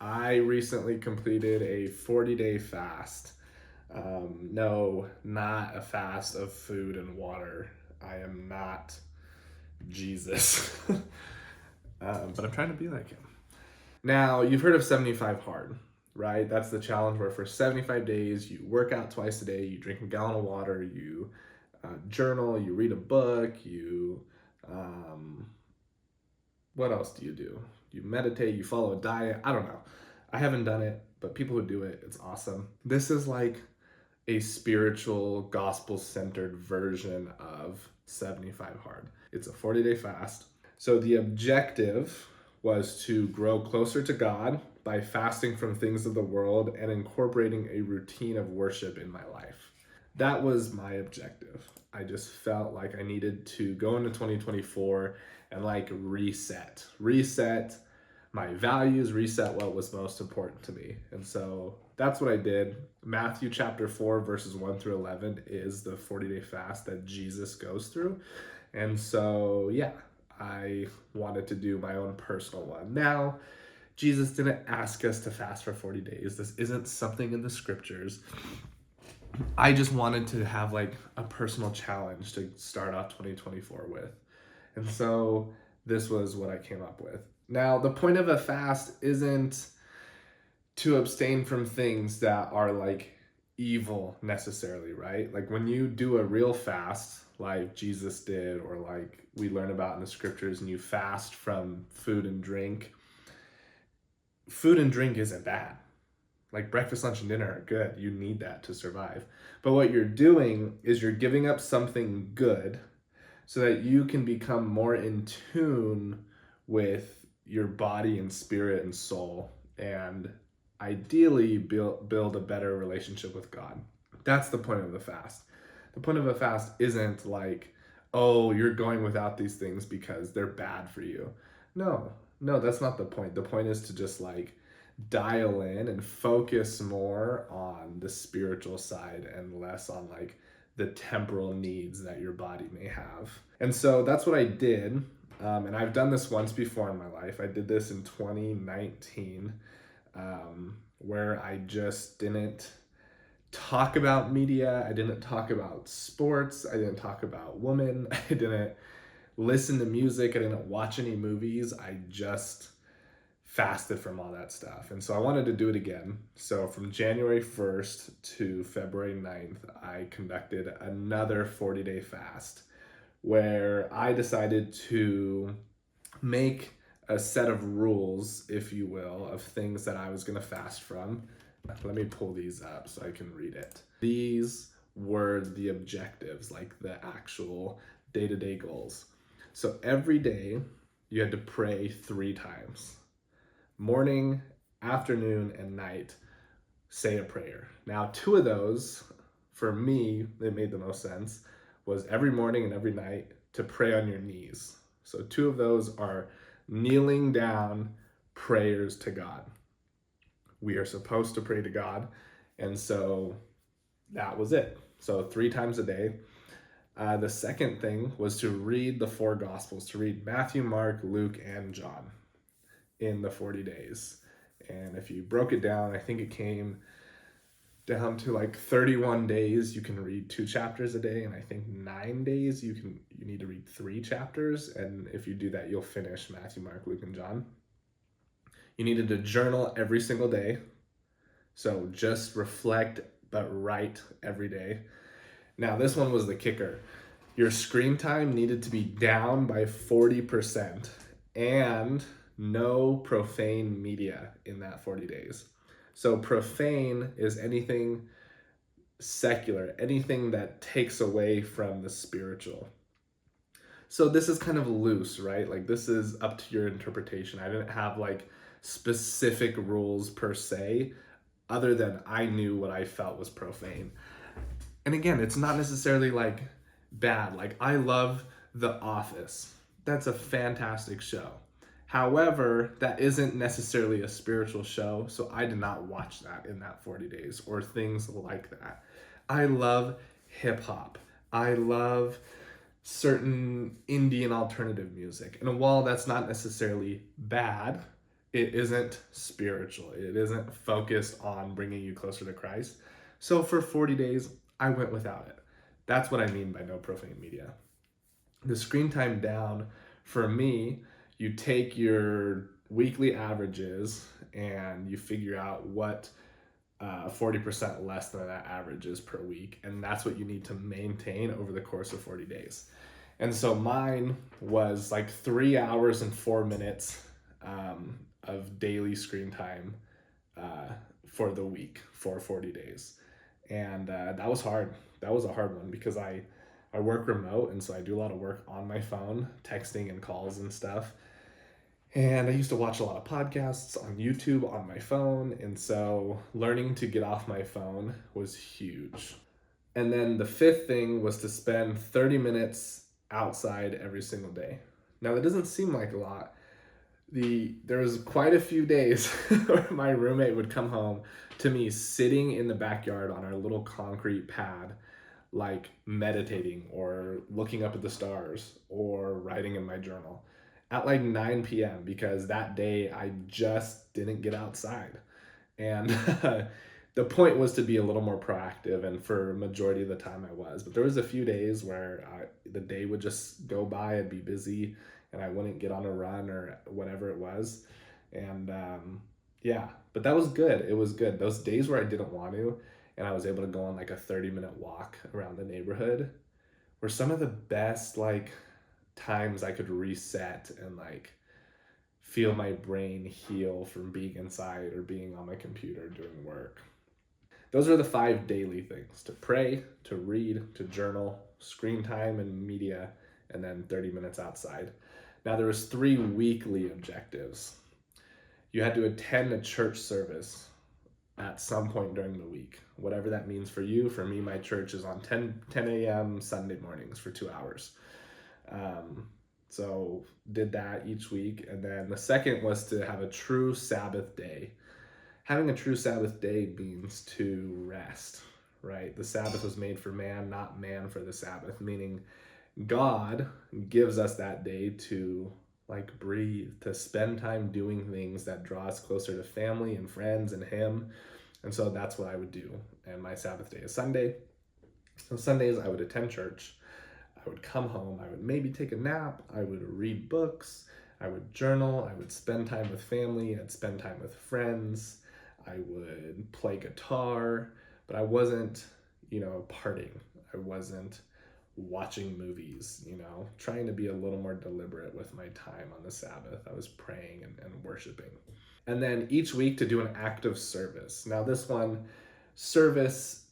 I recently completed a 40-day fast. No, not a fast of food and water. I am not Jesus. But I'm trying to be like him. Now, you've heard of 75 hard, right? That's the challenge where for 75 days you work out twice a day, you drink a gallon of water, you journal, you read a book, um, what else do you do? You meditate, you follow a diet. I don't know. I haven't done it, but people who do it, it's awesome. This is like a spiritual, gospel centered version of 75 Hard. It's a 40-day fast. So the objective was to grow closer to God by fasting from things of the world and incorporating a routine of worship in my life. That was my objective. I just felt like I needed to go into 2024 and like reset my values, reset what was most important to me. And so that's what I did. Matthew chapter 4, verses 1 through 11 is the 40-day fast that Jesus goes through. And so, yeah, I wanted to do my own personal one. Now, Jesus didn't ask us to fast for 40 days. This isn't something in the scriptures. I just wanted to have like a personal challenge to start off 2024 with. And so this was what I came up with. Now, the point of a fast isn't to abstain from things that are like evil necessarily, right? Like when you do a real fast, like Jesus did, or like we learn about in the scriptures, and you fast from food and drink isn't bad. Like breakfast, lunch, and dinner are good. You need that to survive. But what you're doing is you're giving up something good so that you can become more in tune with your body and spirit and soul, and ideally build a better relationship with God. That's the point of the fast. The point of a fast isn't like, oh, you're going without these things because they're bad for you. No, no, that's not the point. The point is to just like dial in and focus more on the spiritual side and less on like the temporal needs that your body may have. And so that's what I did. And I've done this once before in my life. I did this in 2019, where I just didn't talk about media. I didn't talk about sports. I didn't talk about women. I didn't listen to music. I didn't watch any movies. I just fasted from all that stuff. And so I wanted to do it again. So from January 1st to February 9th, I conducted another 40-day fast where I decided to make a set of rules, if you will, of things that I was going to fast from. Let me pull these up so I can read it. These were the objectives, like the actual day-to-day goals. So every day you had to pray 3 times. Morning, afternoon, and night, say a prayer. Now, 2 of those, for me, it made the most sense, was every morning and every night to pray on your knees. So 2 of those are kneeling down prayers to God. We are supposed to pray to God, and so that was it. So 3 times a day. The second thing was to read the 4 Gospels, to read Matthew, Mark, Luke, and John in the 40 days. And if you broke it down, I think it came down to like 31 days you can read 2 chapters a day, and I think 9 days you need to read 3 chapters, and if you do that you'll finish Matthew, Mark, Luke, and John. You needed to journal every single day, so just reflect but write every day. Now this one was the kicker. Your screen time needed to be down by 40% and no profane media in that 40 days. So profane is anything secular, anything that takes away from the spiritual. So this is kind of loose, right? Like this is up to your interpretation. I didn't have like specific rules per se, other than I knew what I felt was profane. And again, it's not necessarily like bad. Like I love The Office. That's a fantastic show. However, that isn't necessarily a spiritual show, so I did not watch that in that 40 days or things like that. I love hip hop. I love certain Indian alternative music. And while that's not necessarily bad, it isn't spiritual. It isn't focused on bringing you closer to Christ. So for 40 days, I went without it. That's what I mean by no profane media. The screen time down for me, you take your weekly averages and you figure out what 40% less than that average is per week. And that's what you need to maintain over the course of 40 days. And so mine was like 3 hours and 4 minutes of daily screen time for the week for 40 days. And that was hard. That was a hard one because I work remote, and so I do a lot of work on my phone, texting and calls and stuff. And I used to watch a lot of podcasts on YouTube on my phone, and so learning to get off my phone was huge. And then the fifth thing was to spend 30 minutes outside every single day. Now that doesn't seem like a lot. There was quite a few days where my roommate would come home to me sitting in the backyard on our little concrete pad, like meditating or looking up at the stars or writing in my journal at like 9 p.m. because that day I just didn't get outside. And the point was to be a little more proactive, and for majority of the time I was. But there was a few days where the day would just go by, I'd be busy, and I wouldn't get on a run or whatever it was. And yeah, but that was good. It was good. Those days where I didn't want to, and I was able to go on like a 30-minute walk around the neighborhood, were some of the best like times I could reset and like feel my brain heal from being inside or being on my computer doing work. Those are the 5 daily things: to pray, to read, to journal, screen time and media, and then 30 minutes outside. Now there was 3 weekly objectives. You had to attend a church service at some point during the week, whatever that means for you. For me, my church is on 10 a.m. Sunday mornings for 2 hours. So did that each week. And then the second was to have a true Sabbath day. Having a true Sabbath day means to rest, right? The Sabbath was made for man, not man for the Sabbath, meaning God gives us that day to like breathe, to spend time doing things that draw us closer to family and friends and Him. And so that's what I would do. And my Sabbath day is Sunday. So Sundays I would attend church. I would come home. I would maybe take a nap. I would read books. I would journal. I would spend time with family. I'd spend time with friends. I would play guitar, but I wasn't, partying. I wasn't watching movies, trying to be a little more deliberate with my time on the Sabbath. I was praying and worshiping. And then each week to do an act of service. Now, this one, service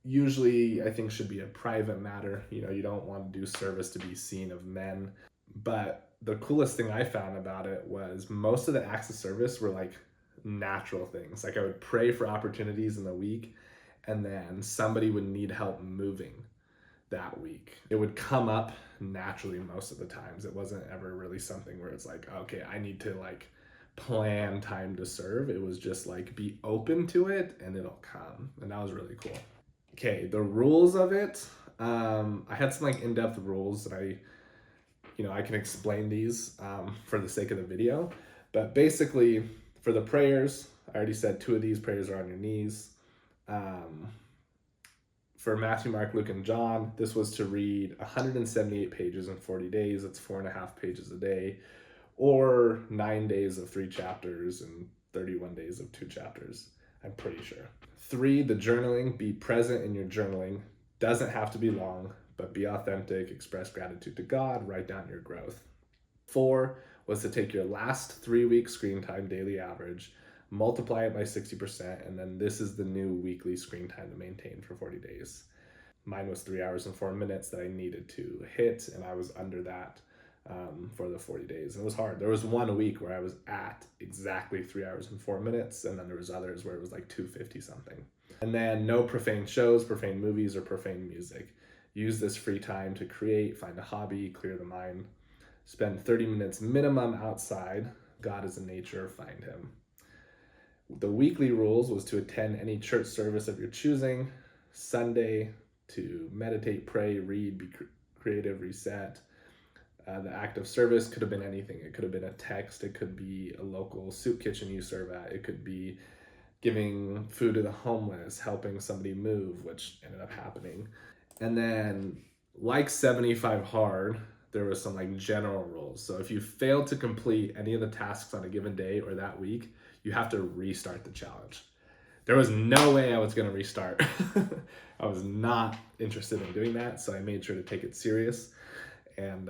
usually I think should be a private matter. You don't want to do service to be seen of men. But the coolest thing I found about it was most of the acts of service were like natural things. Like I would pray for opportunities in the week, and then somebody would need help moving that week. It would come up naturally most of the times. It wasn't ever really something where it's like, okay, I need to like plan time to serve. It was just like be open to it and it'll come. And that was really cool. Okay, the rules of it. I had some like in-depth rules that I can explain these for the sake of the video. But basically, for the prayers, I already said 2 of these prayers are on your knees. For Matthew, Mark, Luke, and John, this was to read 178 pages in 40 days. It's 4.5 pages a day, or 9 days of 3 chapters and 31 days of 2 chapters. I'm pretty sure. 3, the journaling. Be present in your journaling. Doesn't have to be long, but be authentic. Express gratitude to God. Write down your growth. 4 was to take your last 3-week screen time daily average, multiply it by 60%, and then this is the new weekly screen time to maintain for 40 days. Mine was 3 hours and 4 minutes that I needed to hit, and I was under that for the 40 days. And it was hard. There was one week where I was at exactly 3 hours and 4 minutes, and then there was others where it was like 250 something. And then no profane shows, profane movies, or profane music. Use this free time to create, find a hobby, clear the mind. Spend 30 minutes minimum outside. God is in nature, find Him. The weekly rules was to attend any church service of your choosing. Sunday, to meditate, pray, read, be creative, reset. The act of service could have been anything. It could have been a text. It could be a local soup kitchen you serve at. It could be giving food to the homeless, helping somebody move, which ended up happening. And then, like 75 Hard, there was some like general rules. So if you failed to complete any of the tasks on a given day or that week, you have to restart the challenge. There was no way I was going to restart. I was not interested in doing that, so I made sure to take it serious. And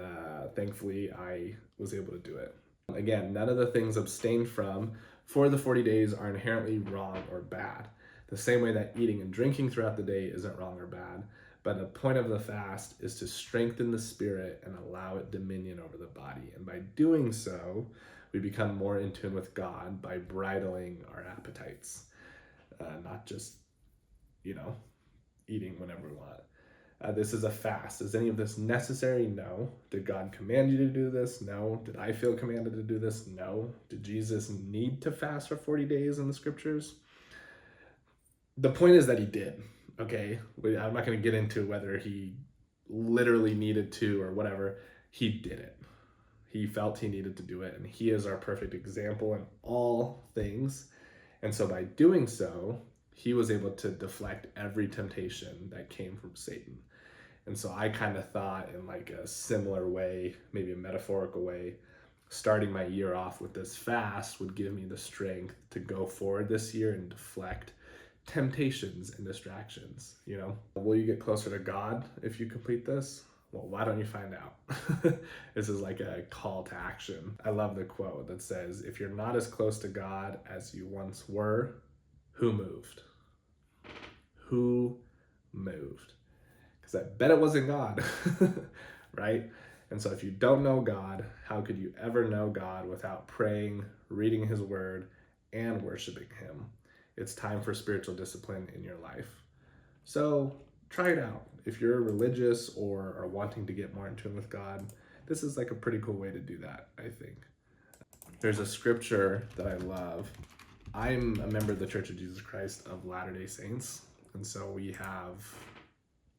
thankfully, I was able to do it. Again, none of the things abstained from for the 40 days are inherently wrong or bad. The same way that eating and drinking throughout the day isn't wrong or bad, but the point of the fast is to strengthen the spirit and allow it dominion over the body. And by doing so, we become more in tune with God by bridling our appetites, not just, eating whenever we want. This is a fast. Is any of this necessary? No. Did God command you to do this? No. Did I feel commanded to do this? No. Did Jesus need to fast for 40 days in the scriptures? The point is that he did, okay? I'm not going to get into whether he literally needed to or whatever. He did it. He felt he needed to do it, and he is our perfect example in all things. And so by doing so, he was able to deflect every temptation that came from Satan. And so I kind of thought in like a similar way, maybe a metaphorical way, starting my year off with this fast would give me the strength to go forward this year and deflect temptations and distractions. Will you get closer to God if you complete this? Well, why don't you find out? This is like a call to action. I love the quote that says, if you're not as close to God as you once were, who moved? Who moved? Because I bet it wasn't God, right? And so if you don't know God, how could you ever know God without praying, reading his word, and worshiping him? It's time for spiritual discipline in your life. So try it out. If you're religious or are wanting to get more in tune with God, this is like a pretty cool way to do that, I think. There's a scripture that I love. I'm a member of the Church of Jesus Christ of Latter-day Saints. And so we have,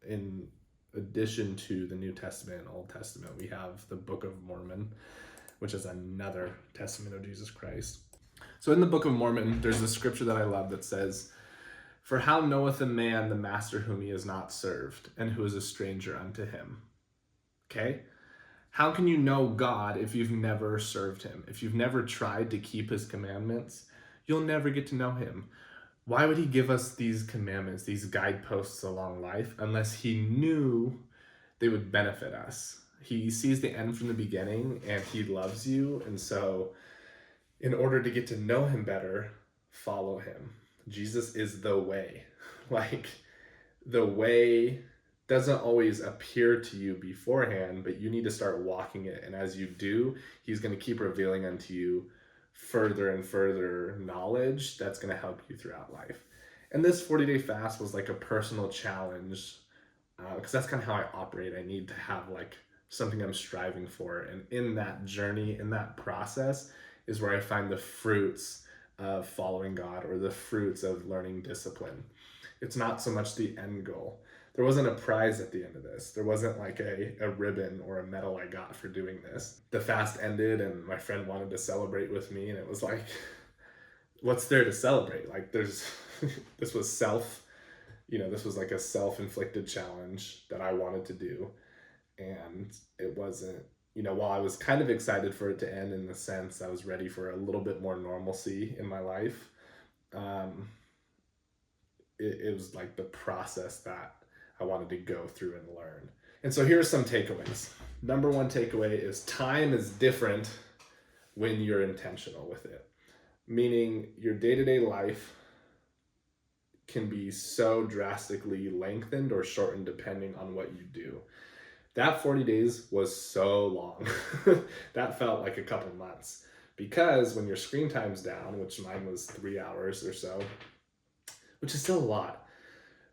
in addition to the New Testament and Old Testament, we have the Book of Mormon, which is another testament of Jesus Christ. So in the Book of Mormon, there's a scripture that I love that says, for how knoweth a man the master whom he has not served, and who is a stranger unto him? Okay? How can you know God if you've never served him? If you've never tried to keep his commandments, you'll never get to know him. Why would he give us these commandments, these guideposts along life, unless he knew they would benefit us? He sees the end from the beginning, and he loves you. And so in order to get to know him better, follow him. Jesus is the way. Like, the way doesn't always appear to you beforehand, but you need to start walking it. And as you do, he's going to keep revealing unto you further and further knowledge that's going to help you throughout life. And this 40-day fast was like a personal challenge, because that's kind of how I operate. I need to have like something I'm striving for. And in that journey, in that process, is where I find the fruits of following God, or the fruits of learning discipline. It's not so much the end goal. There wasn't a prize at the end of this. There wasn't like a ribbon or a medal I got for doing this. The fast ended and my friend wanted to celebrate with me, and it was like, what's there to celebrate? Like this was this was like a self-inflicted challenge that I wanted to do. And it wasn't, while I was kind of excited for it to end, in the sense I was ready for a little bit more normalcy in my life, it was like the process that I wanted to go through and learn. And so here's some takeaways. Number one takeaway is time is different when you're intentional with it. Meaning your day-to-day life can be so drastically lengthened or shortened depending on what you do. That 40 days was so long. That felt like a couple months, because when your screen time's down, which mine was 3 hours or so, which is still a lot,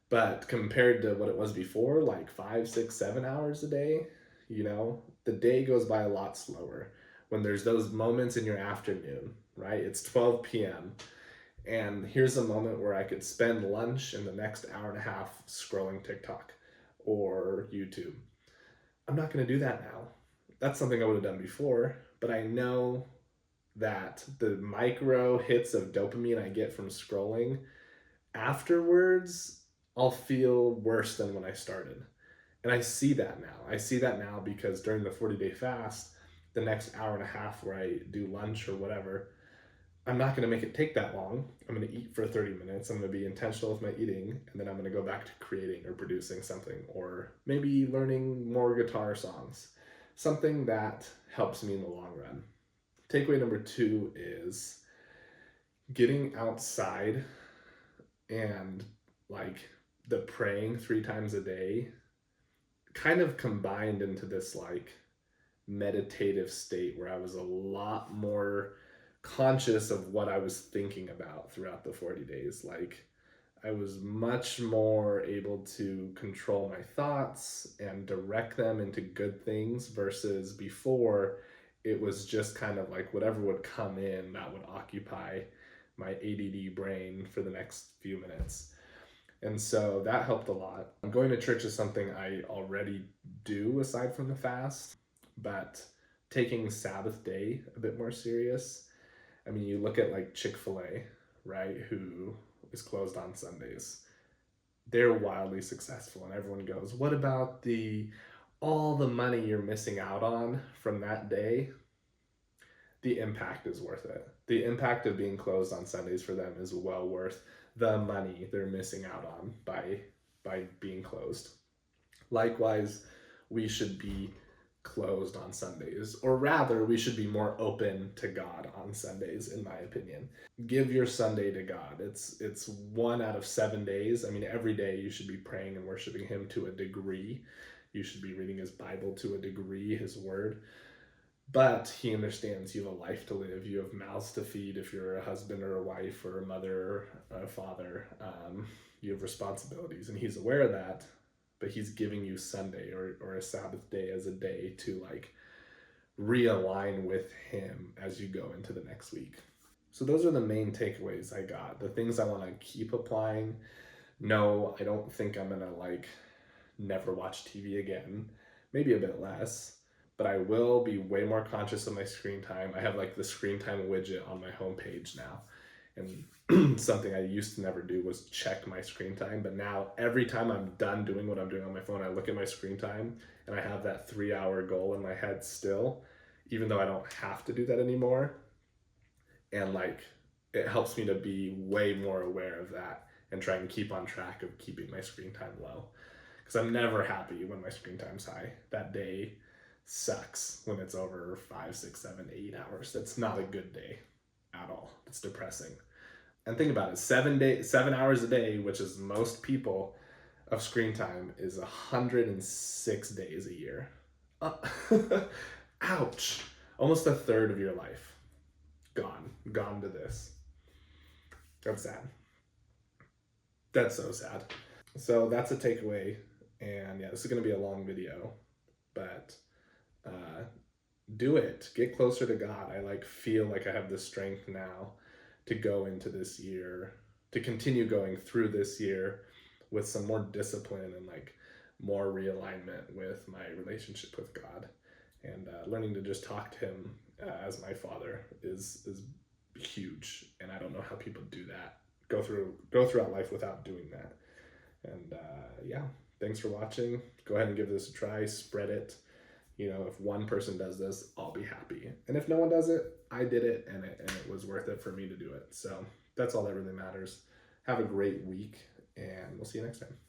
but compared to what it was before, like 5, 6, 7 hours a day, the day goes by a lot slower when there's those moments in your afternoon, right? It's 12 p.m. and here's a moment where I could spend lunch and the next hour and a half scrolling TikTok or YouTube. I'm not going to do that now. that's something I would have done before, but I know that the micro hits of dopamine I get from scrolling afterwards, I'll feel worse than when I started. And I see that now. I see that now because during the 40-day fast, the next hour and a half where I do lunch or whatever, I'm not going to make it take that long. I'm going to eat for 30 minutes. I'm going to be intentional with my eating, and then I'm going to go back to creating or producing something, or maybe learning more guitar songs, something that helps me in the long run. Takeaway number 2 is getting outside and like the praying 3 times a day kind of combined into this like meditative state where I was a lot more conscious of what I was thinking about throughout the 40 days. Like I was much more able to control my thoughts and direct them into good things versus before it was just kind of like whatever would come in that would occupy my ADD brain for the next few minutes. And so that helped a lot. Going to church is something I already do aside from the fast, but taking Sabbath day a bit more serious. I mean, you look at like Chick-fil-A, right, who is closed on Sundays. They're wildly successful, and everyone goes, "What about the all the money you're missing out on from that day?" The impact is worth it. The impact of being closed on Sundays for them is well worth the money they're missing out on by being closed. Likewise, we should be closed on Sundays, or rather, we should be more open to God on Sundays, in my opinion. Give your Sunday to God. It's 1 out of 7 days. I mean, every day you should be praying and worshiping Him to a degree. You should be reading His Bible to a degree, His Word. But He understands you have a life to live. You have mouths to feed if you're a husband or a wife or a mother or a father. You have responsibilities, and He's aware of that. But He's giving you Sunday or a Sabbath day as a day to like realign with Him as you go into the next week. So those are the main takeaways I got. The things I want to keep applying. No, I don't think I'm gonna like never watch TV again. Maybe a bit less, but I will be way more conscious of my screen time. I have like the screen time widget on my homepage now. And something I used to never do was check my screen time. But now every time I'm done doing what I'm doing on my phone, I look at my screen time and I have that 3 hour goal in my head still, even though I don't have to do that anymore. And like it helps me to be way more aware of that and try and keep on track of keeping my screen time low. Because I'm never happy when my screen time's high. That day sucks when it's over 5, 6, 7, 8 hours. That's not a good day at all. It's depressing. And think about it, 7 hours a day, which is most people of screen time, is 106 days a year. Ouch. Almost a third of your life gone to this. That's sad. That's so sad. So that's a takeaway. And yeah, this is going to be a long video, but do it. Get closer to God. I like feel like I have the strength now to go into this year, to continue going through this year with some more discipline and like more realignment with my relationship with God, and learning to just talk to Him as my Father is huge. And I don't know how people do that. Go throughout life without doing that. And yeah, thanks for watching. Go ahead and give this a try. Spread it. You know, if one person does this, I'll be happy. And if no one does it, I did it, and it was worth it for me to do it. So that's all that really matters. Have a great week, and we'll see you next time.